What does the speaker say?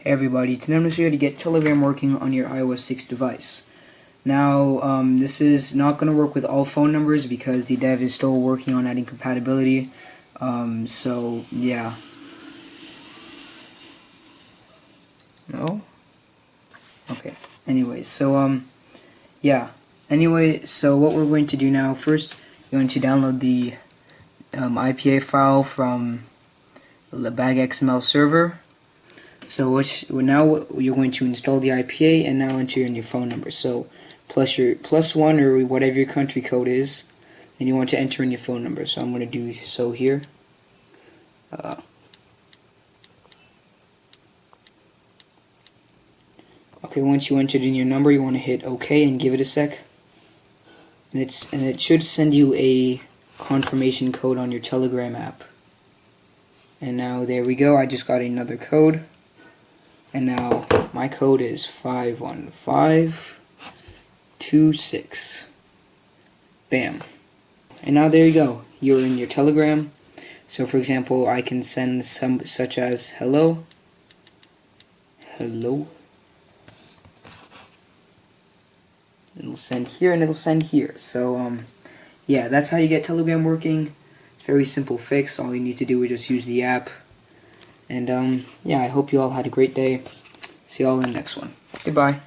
Hey everybody, today I'm going to show you how to get Telegram working on your iOS 6 device. Now, this is not going to work with all phone numbers because the dev is still working on adding compatibility. So, yeah. No? Okay. Anyways, so, yeah. Anyway, so what we're going to do now, first, you're going to download the IPA file from the BagXML server. So now you're going to install the IPA and now enter in your phone number. So +1 or whatever your country code is, and you want to enter in your phone number. So I'm going to do so here. Okay, once you entered in your number, you want to hit OK and give it a sec. And it should send you a confirmation code on your Telegram app. And now there we go. I just got another code. And now my code is 51526. Bam. And now there you go. You're in your Telegram. So for example, I can send some such as hello. Hello. It'll send here and it'll send here. So yeah, that's how you get Telegram working. It's a very simple fix. All you need to do is just use the app. And yeah, I hope you all had a great day. See you all in the next one. Goodbye.